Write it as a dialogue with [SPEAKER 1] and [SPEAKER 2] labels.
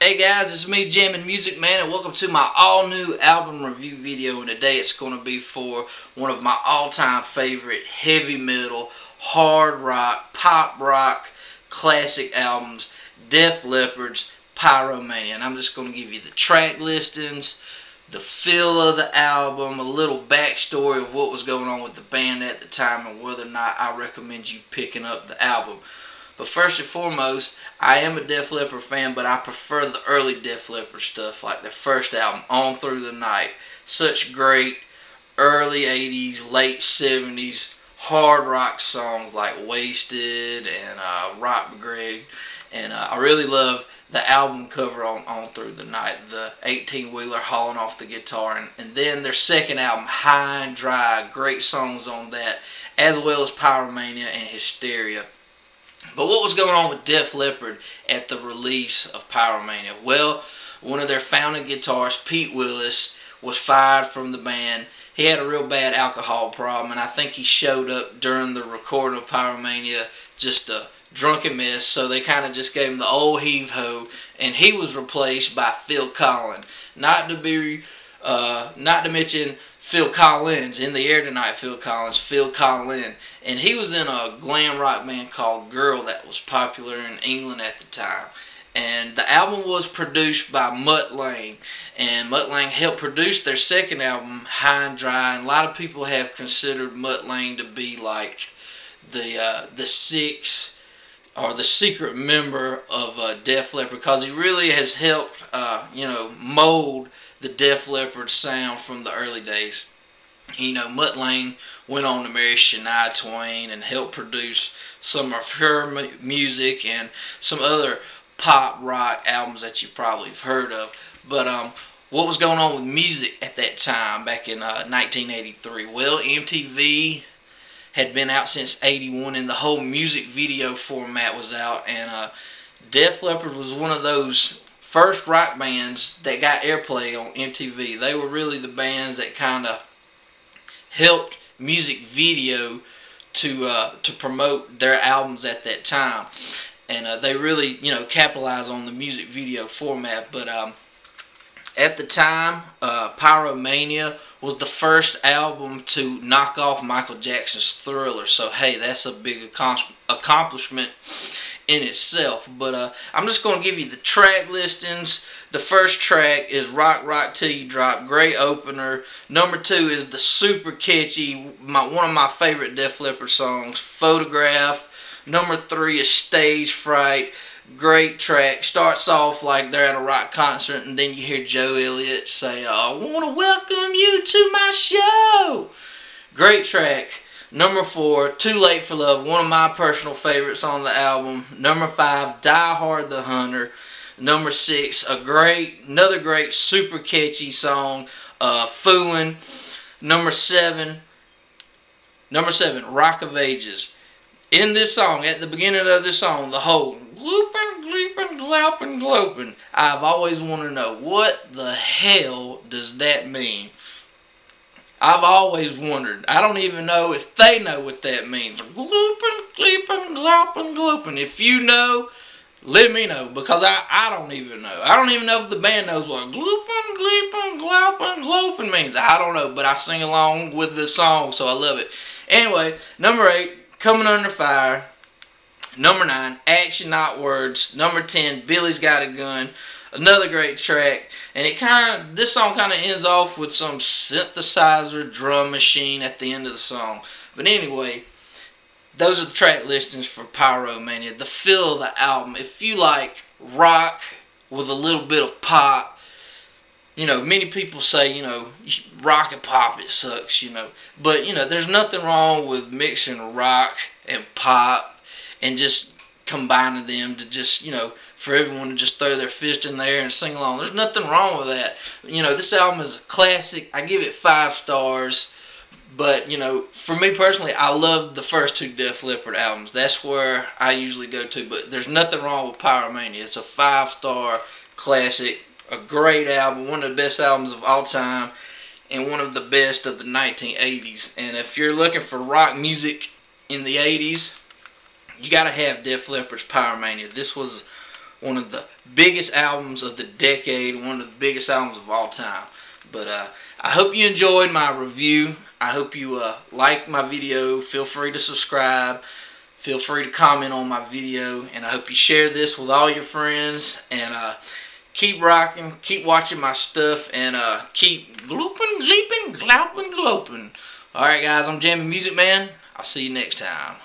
[SPEAKER 1] Hey guys, it's me, Jammin' Music Man, and welcome to my all-new album review video. And today it's going to be for one of my all-time favorite heavy metal, hard rock, pop rock, classic albums, Def Leppard's Pyromania. And I'm just going to give you the track listings, the feel of the album, a little backstory of what was going on with the band at the time, and whether or not I recommend you picking up the album. But first and foremost, I am a Def Leppard fan, but I prefer the early Def Leppard stuff, like their first album, On Through the Night. Such great early 80s, late 70s hard rock songs like Wasted and Rock Greg. And I really love the album cover on Through the Night, the 18-wheeler hauling off the guitar. And then their second album, High and Dry, great songs on that, as well as Pyromania and Hysteria. But what was going on with Def Leppard at the release of Pyromania? Well, one of their founding guitarists, Pete Willis, was fired from the band. He had a real bad alcohol problem, and I think he showed up during the recording of Pyromania just a drunken mess, so they kind of just gave him the old heave-ho, and he was replaced by Phil Collins. Not to mention Phil Collins, In the Air Tonight, Phil Collins. And he was in a glam rock band called Girl that was popular in England at the time. And the album was produced by Mutt Lange. And Mutt Lange helped produce their second album, High and Dry. And a lot of people have considered Mutt Lange to be like the sixth or the secret member of Def Leppard, because he really has helped mold the Def Leppard sound from the early days. Mutt Lange went on to marry Shania Twain and helped produce some of her music and some other pop rock albums that you probably have heard of. But what was going on with music at that time back in 1983? Well, MTV had been out since '81, and the whole music video format was out, and Def Leppard was one of those first rock bands that got airplay on MTV. They were really the bands that kind of helped music video to promote their albums at that time, and they really capitalized on the music video format. But at the time, Pyromania was the first album to knock off Michael Jackson's Thriller. So hey, that's a big accomplishment in itself. But I'm just going to give you the track listings. The first track is Rock Rock Till You Drop, great opener. Number 2 is the super catchy, one of my favorite Def Leppard songs, Photograph. Number 3 is Stage Fright, great track. Starts off like they're at a rock concert, and then you hear Joe Elliott say, "I want to welcome you to my show." Great track. Number 4, Too Late for Love, one of my personal favorites on the album. Number 5, Die Hard the Hunter. Number 6, another great super catchy song, Foolin'. Number 7, Rock of Ages. In this song, at the beginning of this song, the whole gloopin', gleepin', gloupin', glopin', I've always wanted to know, what the hell does that mean? I've always wondered. I don't even know if they know what that means. Gloopin', gleepin', gloupin', glopin'. If you know, let me know, because I don't even know. I don't even know if the band knows what gloopin', gleepin', gloupin', glopin' means. I don't know, but I sing along with the song, so I love it. Anyway, number 8, Coming Under Fire. Number 9, Action Not Words. Number 10, Billy's Got a Gun. Another great track, and this song kind of ends off with some synthesizer drum machine at the end of the song. But anyway, those are the track listings for Pyromania. The feel of the album, if you like rock with a little bit of pop, many people say, rock and pop, it sucks, But, there's nothing wrong with mixing rock and pop and just combining them to just, for everyone to just throw their fist in there and sing along. There's nothing wrong with that. This album is a classic. I give it 5 stars. But, for me personally, I love the first 2 Def Leppard albums. That's where I usually go to. But there's nothing wrong with Pyromania. It's a 5-star classic. A great album. One of the best albums of all time. And one of the best of the 1980s. And if you're looking for rock music in the 80s, you got to have Def Leppard's Pyromania. This was one of the biggest albums of the decade, one of the biggest albums of all time. But I hope you enjoyed my review. I hope you like my video. Feel free to subscribe. Feel free to comment on my video. And I hope you share this with all your friends. And keep rocking. Keep watching my stuff. And keep glooping, leaping, glouping, gloping. Alright guys, I'm Jammin' Music Man. I'll see you next time.